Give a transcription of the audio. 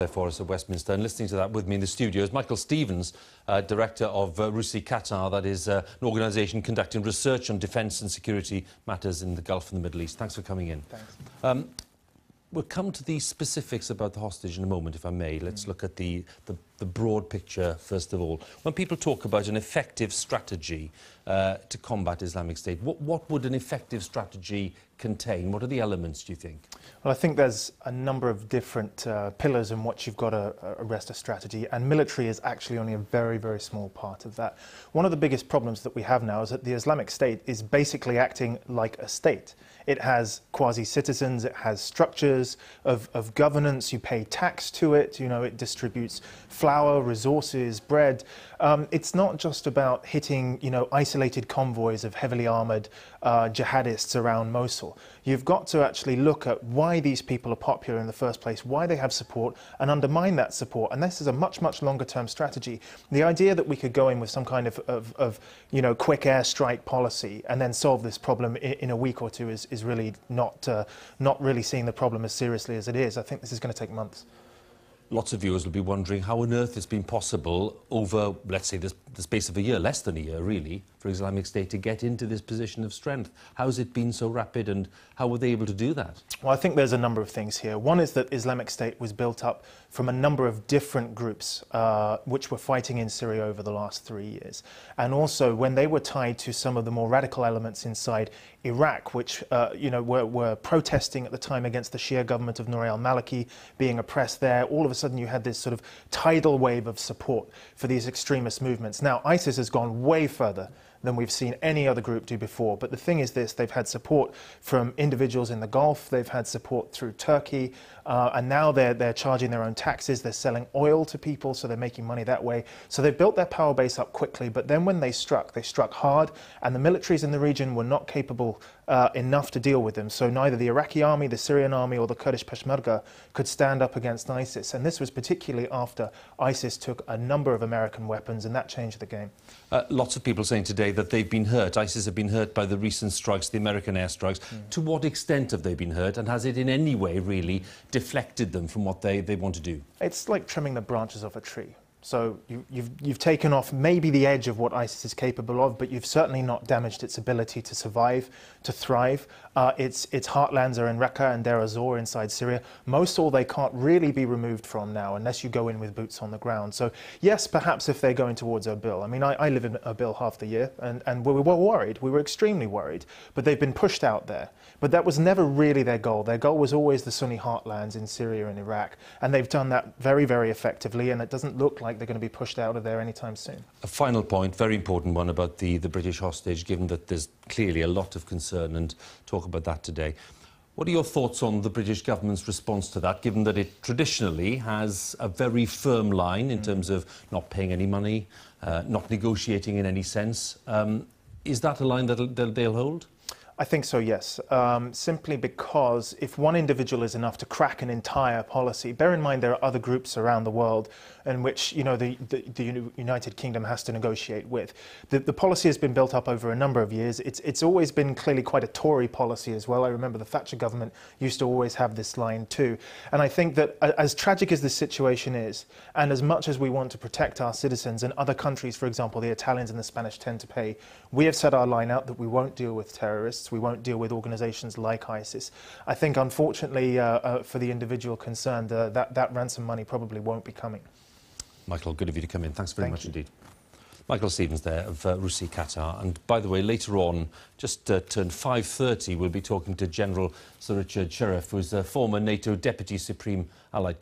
For us at Westminster, and listening to that with me in the studio is Michael Stevens, Director of RUSI Qatar, that is an organisation conducting research on defence and security matters in the Gulf and the Middle East. Thanks for coming in. Thanks. We'll come to the specifics about the hostage in a moment, if I may. Let's look at the broad picture first of all. When people talk about an effective strategy to combat Islamic State, what would an effective strategy contain? What are the elements, do you think? Well, I think there's a number of different pillars in what you've got to arrest a strategy, and military is actually only a very, very small part of that. One of the biggest problems that we have now is that the Islamic State is basically acting like a state. It has quasi-citizens, it has structures of governance, you pay tax to it, you know, it distributes flour, resources, bread. It's not just about hitting, you know, isolated convoys of heavily armoured jihadists around Mosul. You've got to actually look at why these people are popular in the first place, why they have support, and undermine that support. And this is a much, much longer term strategy. The idea that we could go in with some kind of you know, quick airstrike policy and then solve this problem in a week or two is really not really seeing the problem as seriously as it is. I think this is going to take months. Lots of viewers will be wondering how on earth it's been possible over, let's say, the space of a year, less than a year really, for Islamic State to get into this position of strength. How's it been so rapid and how were they able to do that? Well, I think there's a number of things here. One is that Islamic State was built up from a number of different groups which were fighting in Syria over the last 3 years. And also when they were tied to some of the more radical elements inside Iraq, which you know, were protesting at the time against the Shia government of Noor al-Maliki being oppressed there, all of a sudden you had this sort of tidal wave of support for these extremist movements. Now, ISIS has gone way further than we've seen any other group do before. But the thing is this, they've had support from individuals in the Gulf, they've had support through Turkey, and now they're charging their own taxes, they're selling oil to people, so they're making money that way. So they've built their power base up quickly, but then when they struck hard, and the militaries in the region were not capable enough to deal with them. So neither the Iraqi army, the Syrian army, or the Kurdish Peshmerga could stand up against ISIS. And this was particularly after ISIS took a number of American weapons, and that changed the game. Lots of people saying today that they've been hurt. ISIS have been hurt by the recent strikes, the American airstrikes. To what extent have they been hurt, and has it in any way really deflected them from what they want to do? It's like trimming the branches off a tree. So you've taken off maybe the edge of what ISIS is capable of, but you've certainly not damaged its ability to survive, to thrive. Its heartlands are in Raqqa and Deir ez-Zor inside Syria. Mosul they can't really be removed from now unless you go in with boots on the ground. So yes, perhaps if they're going towards Erbil. I mean, I live in Erbil half the year, and we were worried. We were extremely worried. But they've been pushed out there. But that was never really their goal. Their goal was always the Sunni heartlands in Syria and Iraq. And they've done that very, very effectively, and it doesn't look like they're going to be pushed out of there anytime soon. A final point, very important one, about the British hostage, given that there's clearly a lot of concern, and talk about that today. What are your thoughts on the British government's response to that, given that it traditionally has a very firm line in terms of not paying any money, not negotiating in any sense? Is that a line that they'll hold? I think so, yes. Simply because if one individual is enough to crack an entire policy, bear in mind there are other groups around the world in which, you know, the United Kingdom has to negotiate with. The policy has been built up over a number of years. It's always been clearly quite a Tory policy as well. I remember the Thatcher government used to always have this line too. And I think that as tragic as this situation is, and as much as we want to protect our citizens, and other countries, for example, the Italians and the Spanish tend to pay, we have set our line out that we won't deal with terrorists. We won't deal with organisations like ISIS. I think, unfortunately, for the individual concerned, that ransom money probably won't be coming. Michael, good of you to come in. Thanks very much indeed. Michael Stevens there of RUSI Qatar. And by the way, later on, just turned 5:30, we'll be talking to General Sir Richard Sherriff, who's a former NATO Deputy Supreme Allied